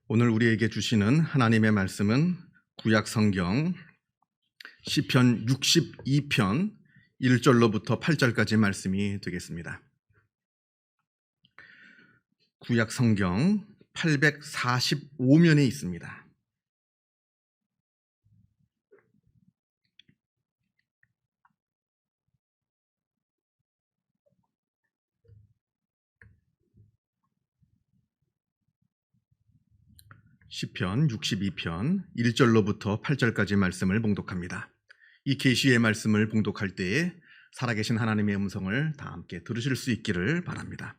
오늘 우리에게 주시는 하나님의 말씀은 구약 성경 시편 62편 1절로부터 8절까지 말씀이 되겠습니다. 구약 성경 845면에 있습니다. 시편 62편 1절로부터 8절까지 말씀을 봉독합니다. 이 계시의 말씀을 봉독할 때에 살아계신 하나님의 음성을 다 함께 들으실 수 있기를 바랍니다.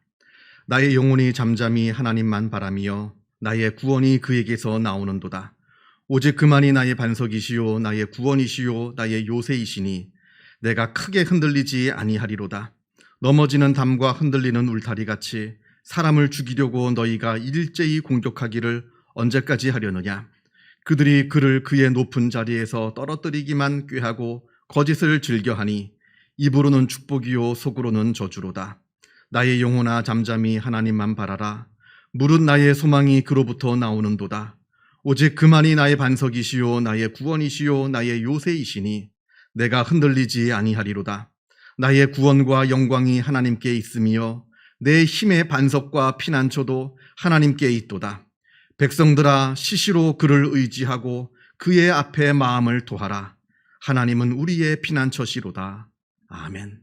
나의 영혼이 잠잠히 하나님만 바라며 나의 구원이 그에게서 나오는도다. 오직 그만이 나의 반석이시요 나의 구원이시요 나의 요새이시니 내가 크게 흔들리지 아니하리로다. 넘어지는 담과 흔들리는 울타리같이 사람을 죽이려고 너희가 일제히 공격하기를 언제까지 하려느냐? 그들이 그를 그의 높은 자리에서 떨어뜨리기만 꾀하고 거짓을 즐겨하니 입으로는 축복이요 속으로는 저주로다. 나의 영혼아 잠잠히 하나님만 바라라. 무릇 나의 소망이 그로부터 나오는도다. 오직 그만이 나의 반석이시요 나의 구원이시요 나의 요새이시니 내가 흔들리지 아니하리로다. 나의 구원과 영광이 하나님께 있으며 내 힘의 반석과 피난처도 하나님께 있도다. 백성들아 시시로 그를 의지하고 그의 앞에 마음을 토하라. 하나님은 우리의 피난처시로다. 아멘.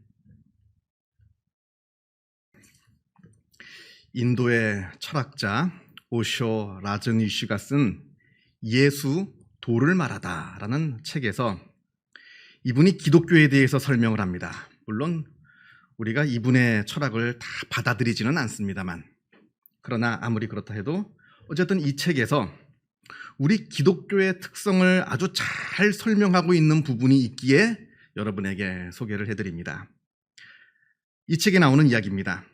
인도의 철학자 오쇼 라즈니쉬가 쓴 예수 도를 말하다 라는 책에서 이분이 기독교에 대해서 설명을 합니다. 물론 우리가 이분의 철학을 다 받아들이지는 않습니다만, 그러나 아무리 그렇다 해도 어쨌든 이 책에서 우리 기독교의 특성을 아주 잘 설명하고 있는 부분이 있기에 여러분에게 소개를 해드립니다. 이 책에 나오는 이야기입니다.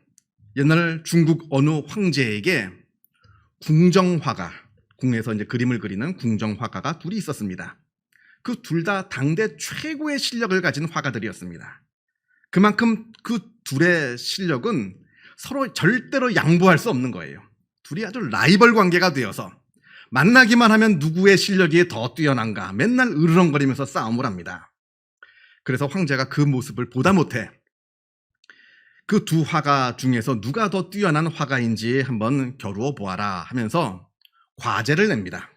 옛날 중국 어느 황제에게 궁정화가, 궁에서 이제 그림을 그리는 궁정화가가 둘이 있었습니다. 그 둘 다 당대 최고의 실력을 가진 화가들이었습니다. 그만큼 그 둘의 실력은 서로 절대로 양보할 수 없는 거예요. 둘이 아주 라이벌 관계가 되어서 만나기만 하면 누구의 실력이 더 뛰어난가 맨날 으르렁거리면서 싸움을 합니다. 그래서 황제가 그 모습을 보다 못해 그 두 화가 중에서 누가 더 뛰어난 화가인지 한번 겨루어 보아라 하면서 과제를 냅니다.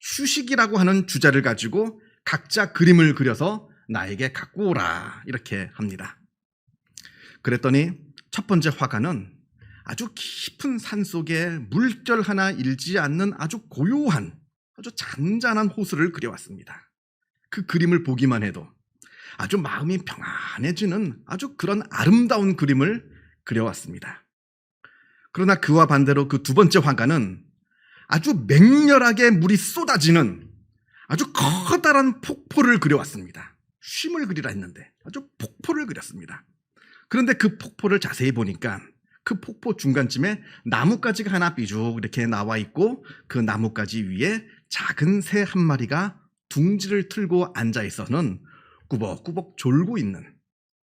휴식이라고 하는 주제를 가지고 각자 그림을 그려서 나에게 갖고 오라 이렇게 합니다. 그랬더니 첫 번째 화가는 아주 깊은 산속에 물결 하나 일지 않는 아주 고요한, 아주 잔잔한 호수를 그려왔습니다. 그 그림을 보기만 해도 아주 마음이 평안해지는 아주 그런 아름다운 그림을 그려왔습니다. 그러나 그와 반대로 그 두 번째 화가는 아주 맹렬하게 물이 쏟아지는 아주 커다란 폭포를 그려왔습니다. 쉼을 그리라 했는데 아주 폭포를 그렸습니다. 그런데 그 폭포를 자세히 보니까 그 폭포 중간쯤에 나뭇가지가 하나 삐죽 이렇게 나와 있고 그 나뭇가지 위에 작은 새 한 마리가 둥지를 틀고 앉아 있어서는 꾸벅꾸벅 졸고 있는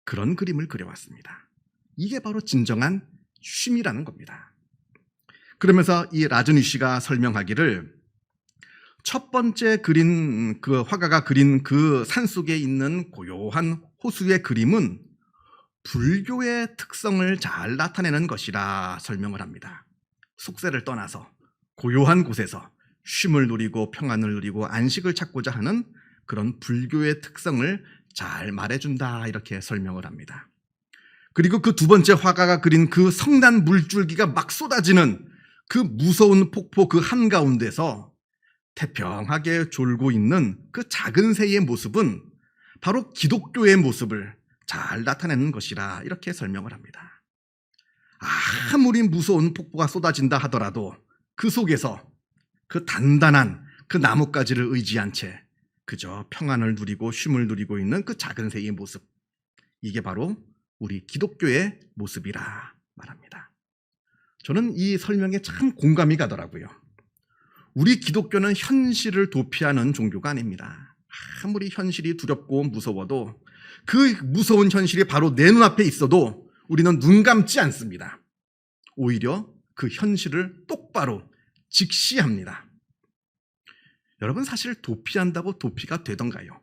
그런 그림을 그려왔습니다. 이게 바로 진정한 쉼이라는 겁니다. 그러면서 이 라즈니쉬가 설명하기를 첫 번째 그린 그 화가가 그린 그 산속에 있는 고요한 호수의 그림은 불교의 특성을 잘 나타내는 것이라 설명을 합니다. 속세를 떠나서 고요한 곳에서 쉼을 누리고 평안을 누리고 안식을 찾고자 하는 그런 불교의 특성을 잘 말해준다 이렇게 설명을 합니다. 그리고 그 두 번째 화가가 그린 그 성난 물줄기가 막 쏟아지는 그 무서운 폭포 그 한가운데서 태평하게 졸고 있는 그 작은 새의 모습은 바로 기독교의 모습을 잘 나타내는 것이라 이렇게 설명을 합니다. 아무리 무서운 폭포가 쏟아진다 하더라도 그 속에서 그 단단한 그 나뭇가지를 의지한 채 그저 평안을 누리고 쉼을 누리고 있는 그 작은 새의 모습, 이게 바로 우리 기독교의 모습이라 말합니다. 저는 이 설명에 참 공감이 가더라고요. 우리 기독교는 현실을 도피하는 종교가 아닙니다. 아무리 현실이 두렵고 무서워도 그 무서운 현실이 바로 내 눈앞에 있어도 우리는 눈 감지 않습니다. 오히려 그 현실을 똑바로 직시합니다. 여러분, 사실 도피한다고 도피가 되던가요?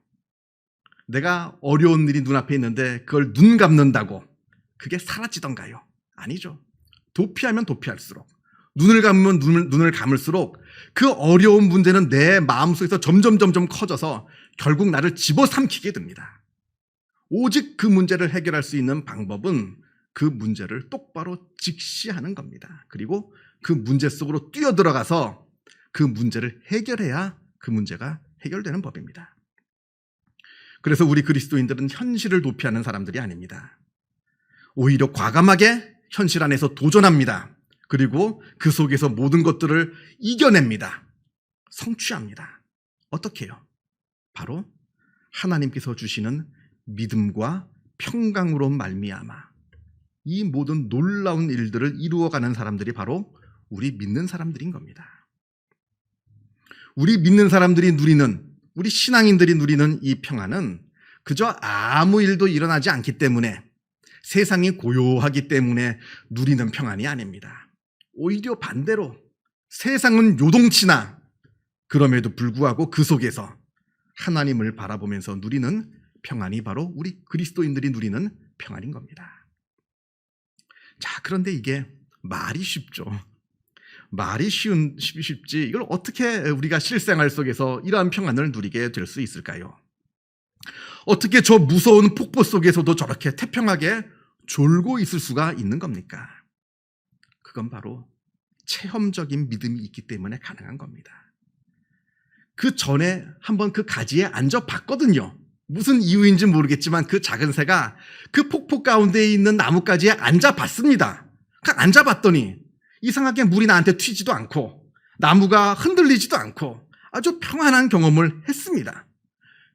내가 어려운 일이 눈앞에 있는데 그걸 눈 감는다고 그게 사라지던가요? 아니죠. 도피하면 도피할수록, 눈을 감으면 눈을 감을수록 그 어려운 문제는 내 마음속에서 점점 커져서 결국 나를 집어삼키게 됩니다. 오직 그 문제를 해결할 수 있는 방법은 그 문제를 똑바로 직시하는 겁니다. 그리고 그 문제 속으로 뛰어들어가서 그 문제를 해결해야 그 문제가 해결되는 법입니다. 그래서 우리 그리스도인들은 현실을 도피하는 사람들이 아닙니다. 오히려 과감하게 현실 안에서 도전합니다. 그리고 그 속에서 모든 것들을 이겨냅니다. 성취합니다. 어떻게 해요? 바로 하나님께서 주시는 믿음과 평강으로 말미암아 이 모든 놀라운 일들을 이루어가는 사람들이 바로 우리 믿는 사람들인 겁니다. 우리 믿는 사람들이 누리는, 우리 신앙인들이 누리는 이 평안은 그저 아무 일도 일어나지 않기 때문에, 세상이 고요하기 때문에 누리는 평안이 아닙니다. 오히려 반대로 세상은 요동치나 그럼에도 불구하고 그 속에서 하나님을 바라보면서 누리는 평안이 바로 우리 그리스도인들이 누리는 평안인 겁니다. 자, 그런데 이게 말이 쉽죠. 말이 쉽지 이걸 어떻게 우리가 실생활 속에서 이러한 평안을 누리게 될 수 있을까요? 어떻게 저 무서운 폭포 속에서도 저렇게 태평하게 졸고 있을 수가 있는 겁니까? 그건 바로 체험적인 믿음이 있기 때문에 가능한 겁니다. 그 전에 한번 그 가지에 앉아봤거든요. 무슨 이유인지 모르겠지만 그 작은 새가 그 폭포 가운데 있는 나뭇가지에 앉아봤습니다. 앉아봤더니 이상하게 물이 나한테 튀지도 않고 나무가 흔들리지도 않고 아주 평안한 경험을 했습니다.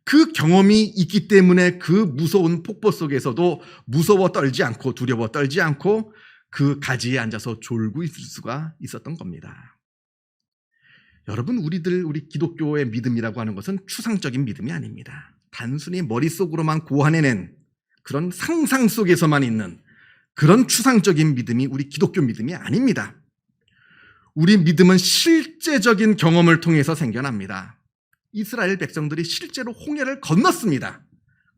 그 경험이 있기 때문에 그 무서운 폭포 속에서도 무서워 떨지 않고 두려워 떨지 않고 그 가지에 앉아서 졸고 있을 수가 있었던 겁니다. 여러분, 우리 기독교의 믿음이라고 하는 것은 추상적인 믿음이 아닙니다. 단순히 머릿속으로만 고안해낸 그런 상상 속에서만 있는 그런 추상적인 믿음이 우리 기독교 믿음이 아닙니다. 우리 믿음은 실제적인 경험을 통해서 생겨납니다. 이스라엘 백성들이 실제로 홍해를 건넜습니다.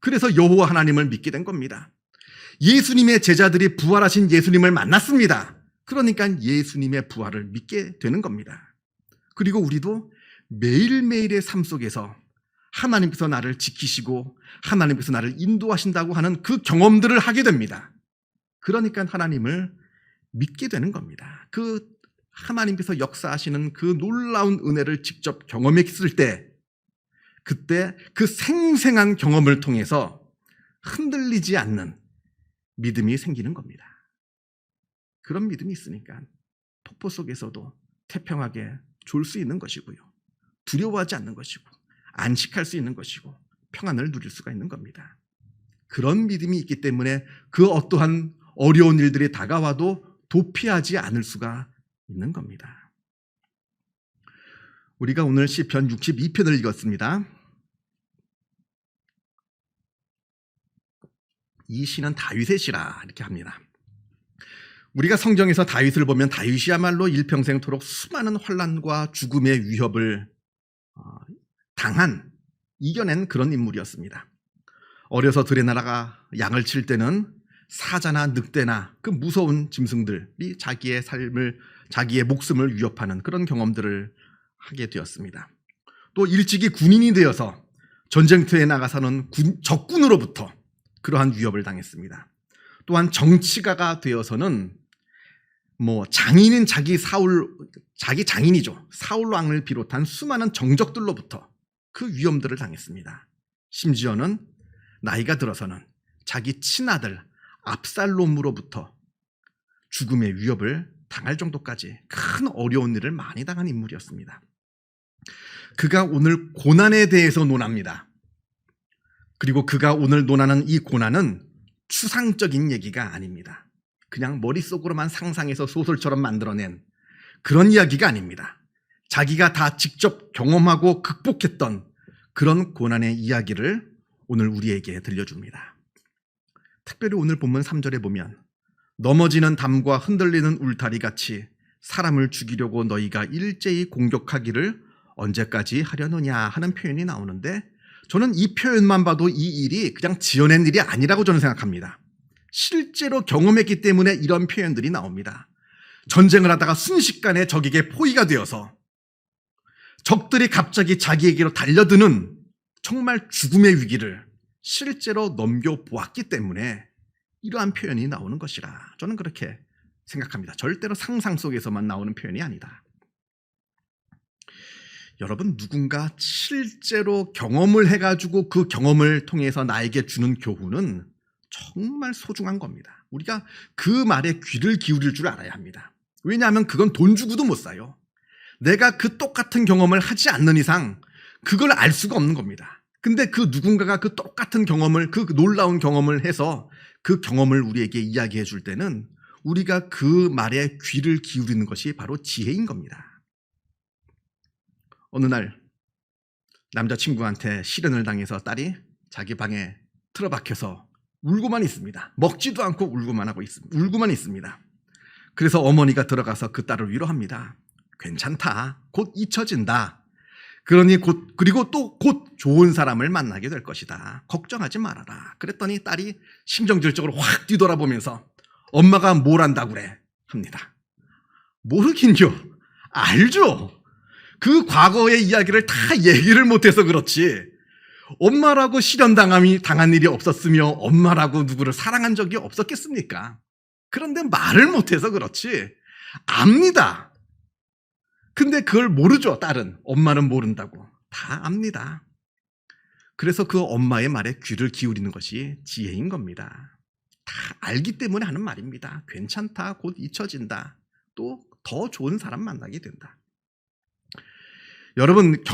그래서 여호와 하나님을 믿게 된 겁니다. 예수님의 제자들이 부활하신 예수님을 만났습니다. 그러니까 예수님의 부활을 믿게 되는 겁니다. 그리고 우리도 매일매일의 삶 속에서 하나님께서 나를 지키시고 하나님께서 나를 인도하신다고 하는 그 경험들을 하게 됩니다. 그러니까 하나님을 믿게 되는 겁니다. 그 하나님께서 역사하시는 그 놀라운 은혜를 직접 경험했을 때, 그때 그 생생한 경험을 통해서 흔들리지 않는 믿음이 생기는 겁니다. 그런 믿음이 있으니까 폭포 속에서도 태평하게 졸 수 있는 것이고요. 두려워하지 않는 것이고 안식할 수 있는 것이고 평안을 누릴 수가 있는 겁니다. 그런 믿음이 있기 때문에 그 어떠한 어려운 일들이 다가와도 도피하지 않을 수가 있는 겁니다. 우리가 오늘 시편 62편을 읽었습니다. 이 시는 다윗의 시라 이렇게 합니다. 우리가 성경에서 다윗을 보면 다윗이야말로 일평생토록 수많은 환난과 죽음의 위협을 이겨낸 그런 인물이었습니다. 어려서 들의 나라가 양을 칠 때는 사자나 늑대나 그 무서운 짐승들이 자기의 목숨을 위협하는 그런 경험들을 하게 되었습니다. 또 일찍이 군인이 되어서 전쟁터에 나가서는 적군으로부터 그러한 위협을 당했습니다. 또한 정치가가 되어서는 장인인 자기 장인이죠. 사울 왕을 비롯한 수많은 정적들로부터 그 위험들을 당했습니다. 심지어는 나이가 들어서는 자기 친아들 압살롬으로부터 죽음의 위협을 당할 정도까지 큰 어려운 일을 많이 당한 인물이었습니다. 그가 오늘 고난에 대해서 논합니다. 그리고 그가 오늘 논하는 이 고난은 추상적인 얘기가 아닙니다. 그냥 머릿속으로만 상상해서 소설처럼 만들어낸 그런 이야기가 아닙니다. 자기가 다 직접 경험하고 극복했던 그런 고난의 이야기를 오늘 우리에게 들려줍니다. 특별히 오늘 본문 3절에 보면 넘어지는 담과 흔들리는 울타리 같이 사람을 죽이려고 너희가 일제히 공격하기를 언제까지 하려느냐 하는 표현이 나오는데, 저는 이 표현만 봐도 이 일이 그냥 지어낸 일이 아니라고 저는 생각합니다. 실제로 경험했기 때문에 이런 표현들이 나옵니다. 전쟁을 하다가 순식간에 적에게 포위가 되어서 적들이 갑자기 자기에게로 달려드는 정말 죽음의 위기를 실제로 넘겨보았기 때문에 이러한 표현이 나오는 것이라 저는 그렇게 생각합니다. 절대로 상상 속에서만 나오는 표현이 아니다. 여러분, 누군가 실제로 경험을 해가지고 그 경험을 통해서 나에게 주는 교훈은 정말 소중한 겁니다. 우리가 그 말에 귀를 기울일 줄 알아야 합니다. 왜냐하면 그건 돈 주고도 못 사요. 내가 그 똑같은 경험을 하지 않는 이상 그걸 알 수가 없는 겁니다. 근데 그 누군가가 그 똑같은 경험을, 그 놀라운 경험을 해서 그 경험을 우리에게 이야기해 줄 때는 우리가 그 말에 귀를 기울이는 것이 바로 지혜인 겁니다. 어느 날 남자친구한테 실연을 당해서 딸이 자기 방에 틀어박혀서 울고만 있습니다. 먹지도 않고 울고만 있습니다. 그래서 어머니가 들어가서 그 딸을 위로합니다. 괜찮다. 곧 잊혀진다. 그리고 또 곧 좋은 사람을 만나게 될 것이다. 걱정하지 말아라. 그랬더니 딸이 심정질적으로 확 뒤돌아보면서 엄마가 뭘 안다고 그래? 합니다. 모르긴요. 알죠. 그 과거의 이야기를 다 얘기를 못해서 그렇지. 엄마라고 당한 일이 없었으며 엄마라고 누구를 사랑한 적이 없었겠습니까? 그런데 말을 못해서 그렇지. 압니다. 근데 그걸 모르죠, 딸은. 엄마는 모른다고. 다 압니다. 그래서 그 엄마의 말에 귀를 기울이는 것이 지혜인 겁니다. 다 알기 때문에 하는 말입니다. 괜찮다, 곧 잊혀진다, 또 더 좋은 사람 만나게 된다. 여러분,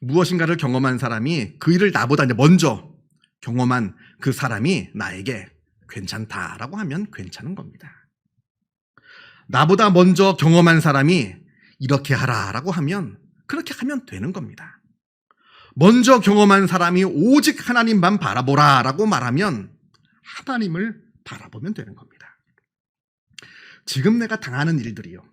무엇인가를 경험한 사람이 그 일을 나보다 먼저 경험한 그 사람이 나에게 괜찮다라고 하면 괜찮은 겁니다. 나보다 먼저 경험한 사람이 이렇게 하라라고 하면 그렇게 하면 되는 겁니다. 먼저 경험한 사람이 오직 하나님만 바라보라라고 말하면 하나님을 바라보면 되는 겁니다. 지금 내가 당하는 일들이요,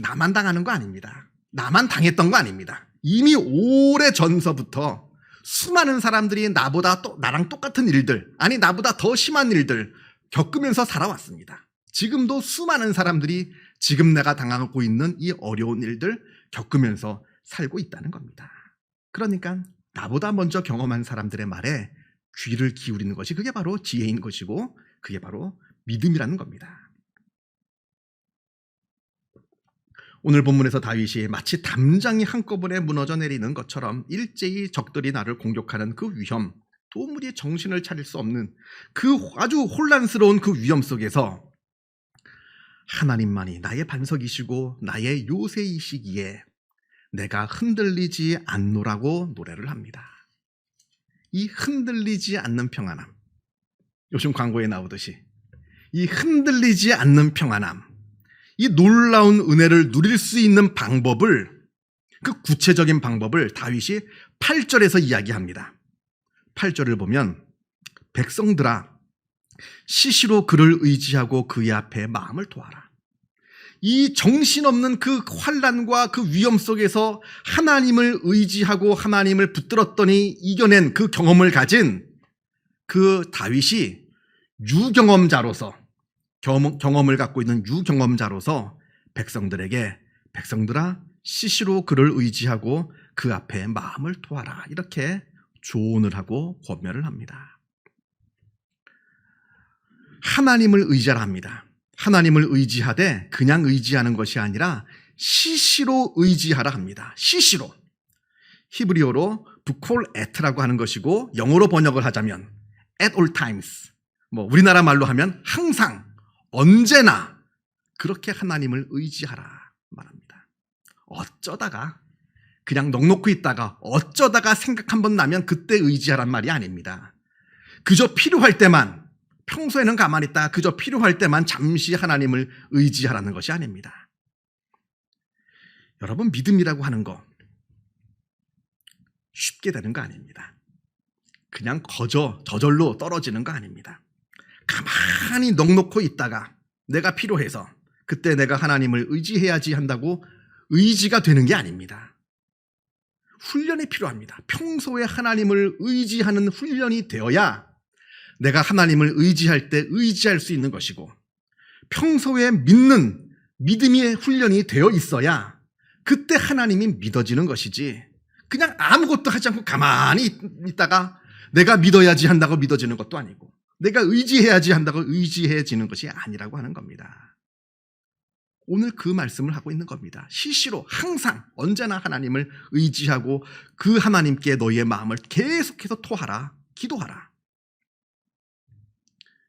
나만 당하는 거 아닙니다. 나만 당했던 거 아닙니다. 이미 오래 전서부터 수많은 사람들이 나랑 똑같은 일들, 아니 나보다 더 심한 일들 겪으면서 살아왔습니다. 지금도 수많은 사람들이 지금 내가 당하고 있는 이 어려운 일들 겪으면서 살고 있다는 겁니다. 그러니까 나보다 먼저 경험한 사람들의 말에 귀를 기울이는 것이, 그게 바로 지혜인 것이고 그게 바로 믿음이라는 겁니다. 오늘 본문에서 다윗이 마치 담장이 한꺼번에 무너져 내리는 것처럼 일제히 적들이 나를 공격하는 그 위험, 도무지 정신을 차릴 수 없는 그 아주 혼란스러운 그 위험 속에서 하나님만이 나의 반석이시고 나의 요새이시기에 내가 흔들리지 않노라고 노래를 합니다. 이 흔들리지 않는 평안함, 요즘 광고에 나오듯이 이 흔들리지 않는 평안함, 이 놀라운 은혜를 누릴 수 있는 방법을, 그 구체적인 방법을 다윗이 8절에서 이야기합니다. 8절을 보면 백성들아, 시시로 그를 의지하고 그의 앞에 마음을 토하라. 이 정신없는 그 환난과 그 위험 속에서 하나님을 의지하고 하나님을 붙들었더니 이겨낸 그 경험을 가진 그 다윗이 경험을 갖고 있는 유경험자로서 백성들에게, 백성들아 시시로 그를 의지하고 그 앞에 마음을 토하라, 이렇게 조언을 하고 권면을 합니다. 하나님을 의지하라 합니다. 하나님을 의지하되 그냥 의지하는 것이 아니라 시시로 의지하라 합니다. 시시로. 히브리어로 부콜 에트라고 하는 것이고, 영어로 번역을 하자면 at all times, 우리나라 말로 하면 항상, 언제나 그렇게 하나님을 의지하라 말합니다. 어쩌다가 그냥 넋놓고 있다가 어쩌다가 생각 한번 나면 그때 의지하란 말이 아닙니다. 그저 필요할 때만, 평소에는 가만히 있다가 그저 필요할 때만 잠시 하나님을 의지하라는 것이 아닙니다. 여러분, 믿음이라고 하는 거 쉽게 되는 거 아닙니다. 그냥 저절로 떨어지는 거 아닙니다. 가만히 넋놓고 있다가 내가 필요해서 그때 내가 하나님을 의지해야지 한다고 의지가 되는 게 아닙니다. 훈련이 필요합니다. 평소에 하나님을 의지하는 훈련이 되어야 내가 하나님을 의지할 때 의지할 수 있는 것이고, 평소에 믿는 믿음의 훈련이 되어 있어야 그때 하나님이 믿어지는 것이지, 그냥 아무것도 하지 않고 가만히 있다가 내가 믿어야지 한다고 믿어지는 것도 아니고, 내가 의지해야지 한다고 의지해지는 것이 아니라고 하는 겁니다. 오늘 그 말씀을 하고 있는 겁니다. 시시로 항상 언제나 하나님을 의지하고 그 하나님께 너희의 마음을 계속해서 토하라, 기도하라.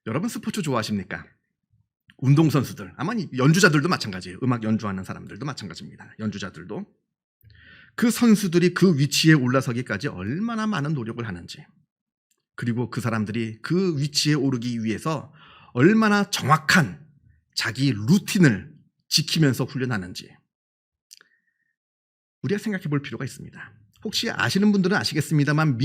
여러분 스포츠 좋아하십니까? 운동선수들, 아마 연주자들도 마찬가지예요. 음악 연주하는 사람들도 마찬가지입니다. 연주자들도. 그 선수들이 그 위치에 올라서기까지 얼마나 많은 노력을 하는지, 그리고 그 사람들이 그 위치에 오르기 위해서 얼마나 정확한 자기 루틴을 지키면서 훈련하는지 우리가 생각해 볼 필요가 있습니다. 혹시 아시는 분들은 아시겠습니다만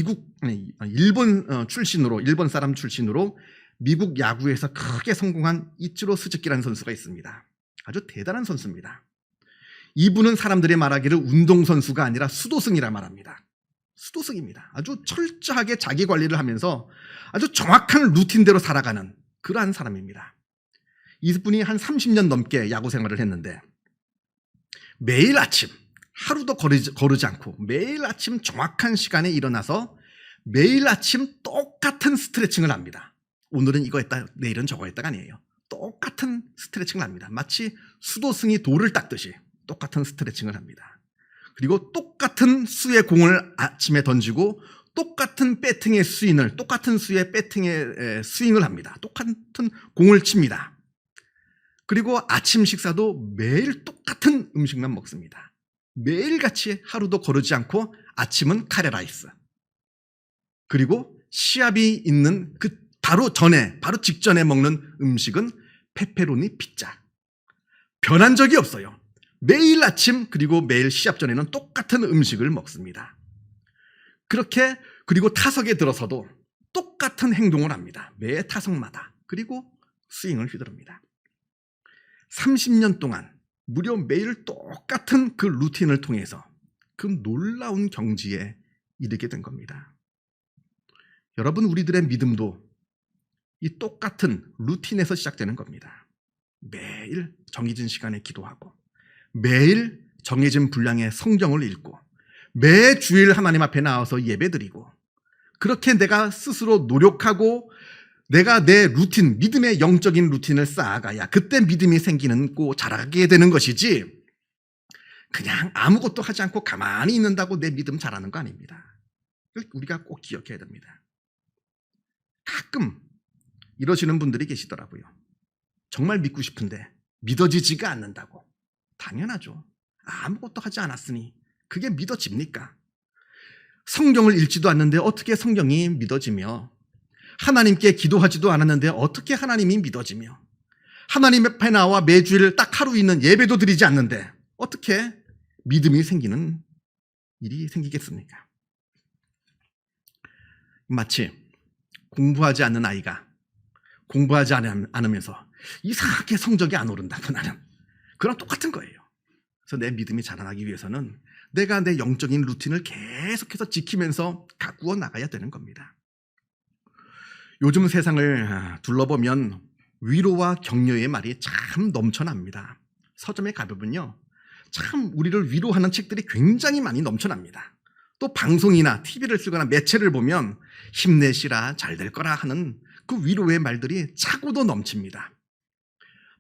일본 사람 출신으로 미국 야구에서 크게 성공한 이치로 스즈키라는 선수가 있습니다. 아주 대단한 선수입니다. 이분은 사람들이 말하기를 운동선수가 아니라 수도승이라 말합니다. 수도승입니다. 아주 철저하게 자기 관리를 하면서 아주 정확한 루틴대로 살아가는 그러한 사람입니다. 이분이 한 30년 넘게 야구 생활을 했는데 매일 아침 하루도 거르지 않고 매일 아침 정확한 시간에 일어나서 매일 아침 똑같은 스트레칭을 합니다. 오늘은 이거 했다, 내일은 저거 했다가 아니에요. 똑같은 스트레칭을 합니다. 마치 수도승이 돌을 닦듯이 똑같은 스트레칭을 합니다. 그리고 똑같은 수의 공을 아침에 던지고 똑같은 배팅의 스윙을, 똑같은 수의 배팅의 스윙을 합니다. 똑같은 공을 칩니다. 그리고 아침 식사도 매일 똑같은 음식만 먹습니다. 매일같이 하루도 거르지 않고 아침은 카레라이스, 그리고 시합이 있는 그 바로 직전에 먹는 음식은 페페로니 피자. 변한 적이 없어요. 매일 아침 그리고 매일 시합 전에는 똑같은 음식을 먹습니다. 그렇게, 그리고 타석에 들어서도 똑같은 행동을 합니다. 매 타석마다. 그리고 스윙을 휘두릅니다. 30년 동안 무려 매일 똑같은 그 루틴을 통해서 그 놀라운 경지에 이르게 된 겁니다. 여러분, 우리들의 믿음도 이 똑같은 루틴에서 시작되는 겁니다. 매일 정해진 시간에 기도하고, 매일 정해진 분량의 성경을 읽고, 매 주일 하나님 앞에 나와서 예배드리고, 그렇게 내가 스스로 노력하고 내가 내 루틴, 믿음의 영적인 루틴을 쌓아가야 그때 믿음이 생기는 고 자라게 되는 것이지, 그냥 아무것도 하지 않고 가만히 있는다고 내 믿음 자라는 거 아닙니다. 우리가 꼭 기억해야 됩니다. 가끔 이러시는 분들이 계시더라고요. 정말 믿고 싶은데 믿어지지가 않는다고. 당연하죠. 아무것도 하지 않았으니 그게 믿어집니까? 성경을 읽지도 않는데 어떻게 성경이 믿어지며, 하나님께 기도하지도 않았는데 어떻게 하나님이 믿어지며, 하나님 앞에 나와 매주일 딱 하루 있는 예배도 드리지 않는데 어떻게 믿음이 생기는 일이 생기겠습니까? 마치 공부하지 않는 아이가 공부하지 않으면서 이상하게 성적이 안 오른다고 나는, 그랑 똑같은 거예요. 그래서 내 믿음이 자라나기 위해서는 내가 내 영적인 루틴을 계속해서 지키면서 가꾸어 나가야 되는 겁니다. 요즘 세상을 둘러보면 위로와 격려의 말이 참 넘쳐납니다. 서점에 가보면요, 참 우리를 위로하는 책들이 굉장히 많이 넘쳐납니다. 또 방송이나 TV를 쓰거나 매체를 보면 힘내시라, 잘 될 거라 하는 그 위로의 말들이 차고도 넘칩니다.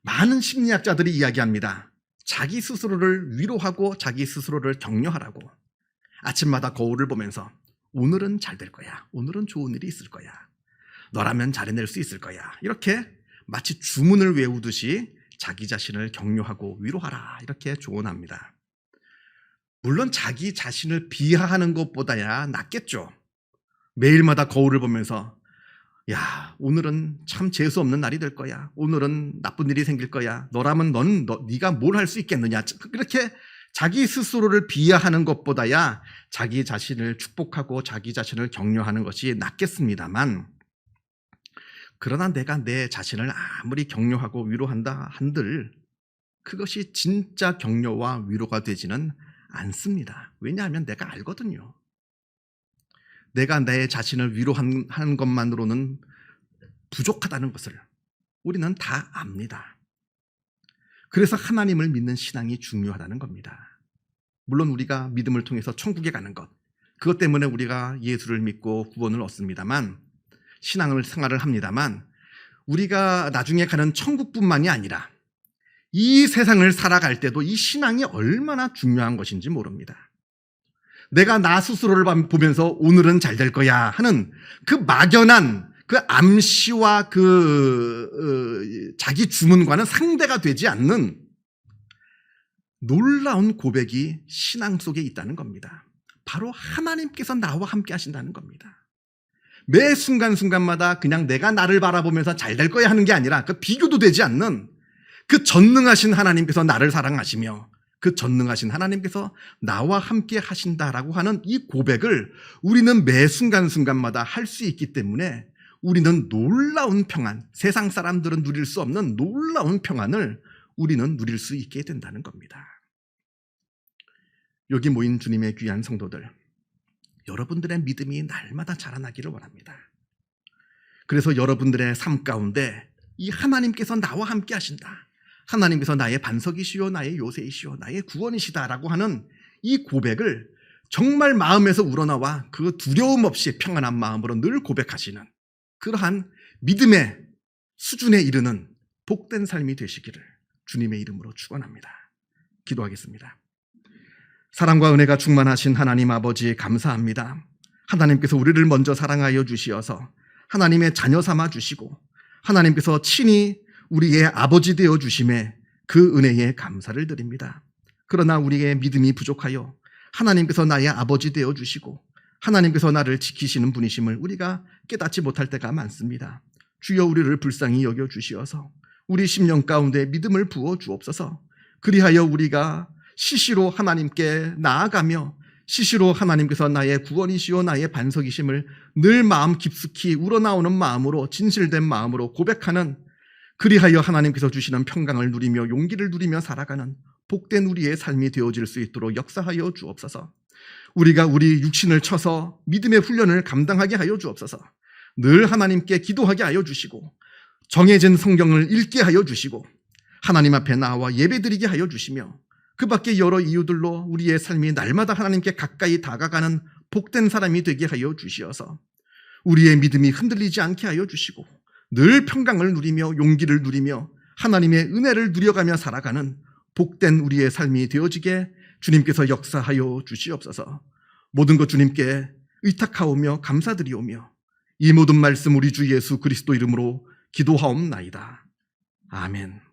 많은 심리학자들이 이야기합니다. 자기 스스로를 위로하고 자기 스스로를 격려하라고. 아침마다 거울을 보면서 오늘은 잘 될 거야, 오늘은 좋은 일이 있을 거야, 너라면 잘해낼 수 있을 거야, 이렇게 마치 주문을 외우듯이 자기 자신을 격려하고 위로하라, 이렇게 조언합니다. 물론 자기 자신을 비하하는 것보다야 낫겠죠. 매일마다 거울을 보면서 야, 오늘은 참 재수 없는 날이 될 거야, 오늘은 나쁜 일이 생길 거야, 너라면 네가 뭘 할 수 있겠느냐, 그렇게 자기 스스로를 비하하는 것보다야 자기 자신을 축복하고 자기 자신을 격려하는 것이 낫겠습니다만, 그러나 내가 내 자신을 아무리 격려하고 위로한다 한들 그것이 진짜 격려와 위로가 되지는 않습니다. 왜냐하면 내가 알거든요. 내가 내 자신을 위로하는 것만으로는 부족하다는 것을 우리는 다 압니다. 그래서 하나님을 믿는 신앙이 중요하다는 겁니다. 물론 우리가 믿음을 통해서 천국에 가는 것, 그것 때문에 우리가 예수를 믿고 구원을 얻습니다만, 신앙을 생활을 합니다만, 우리가 나중에 가는 천국뿐만이 아니라 이 세상을 살아갈 때도 이 신앙이 얼마나 중요한 것인지 모릅니다. 내가 나 스스로를 보면서 오늘은 잘 될 거야 하는 그 막연한 그 암시와 자기 주문과는 상대가 되지 않는 놀라운 고백이 신앙 속에 있다는 겁니다. 바로 하나님께서 나와 함께 하신다는 겁니다. 매 순간순간마다 그냥 내가 나를 바라보면서 잘 될 거야 하는 게 아니라 그 비교도 되지 않는 그 전능하신 하나님께서 나를 사랑하시며 그 전능하신 하나님께서 나와 함께 하신다라고 하는 이 고백을 우리는 매 순간순간마다 할 수 있기 때문에 우리는 놀라운 평안, 세상 사람들은 누릴 수 없는 놀라운 평안을 우리는 누릴 수 있게 된다는 겁니다. 여기 모인 주님의 귀한 성도들, 여러분들의 믿음이 날마다 자라나기를 원합니다. 그래서 여러분들의 삶 가운데 이 하나님께서 나와 함께 하신다, 하나님께서 나의 반석이시요 나의 요새이시요 나의 구원이시다라고 하는 이 고백을 정말 마음에서 우러나와 그 두려움 없이 평안한 마음으로 늘 고백하시는 그러한 믿음의 수준에 이르는 복된 삶이 되시기를 주님의 이름으로 축원합니다. 기도하겠습니다. 사랑과 은혜가 충만하신 하나님 아버지, 감사합니다. 하나님께서 우리를 먼저 사랑하여 주시어서 하나님의 자녀 삼아 주시고 하나님께서 친히 우리의 아버지 되어 주심에 그 은혜에 감사를 드립니다. 그러나 우리의 믿음이 부족하여 하나님께서 나의 아버지 되어 주시고 하나님께서 나를 지키시는 분이심을 우리가 깨닫지 못할 때가 많습니다. 주여, 우리를 불쌍히 여겨 주시어서 우리 심령 가운데 믿음을 부어 주옵소서. 그리하여 우리가 시시로 하나님께 나아가며 시시로 하나님께서 나의 구원이시오 나의 반석이심을 늘 마음 깊숙이 우러나오는 마음으로, 진실된 마음으로 고백하는, 그리하여 하나님께서 주시는 평강을 누리며 용기를 누리며 살아가는 복된 우리의 삶이 되어질 수 있도록 역사하여 주옵소서. 우리가 우리 육신을 쳐서 믿음의 훈련을 감당하게 하여 주옵소서. 늘 하나님께 기도하게 하여 주시고 정해진 성경을 읽게 하여 주시고 하나님 앞에 나와 예배드리게 하여 주시며 그 밖에 여러 이유들로 우리의 삶이 날마다 하나님께 가까이 다가가는 복된 사람이 되게 하여 주시어서 우리의 믿음이 흔들리지 않게 하여 주시고 늘 평강을 누리며 용기를 누리며 하나님의 은혜를 누려가며 살아가는 복된 우리의 삶이 되어지게 주님께서 역사하여 주시옵소서. 모든 것 주님께 의탁하오며 감사드리오며 이 모든 말씀 우리 주 예수 그리스도 이름으로 기도하옵나이다. 아멘.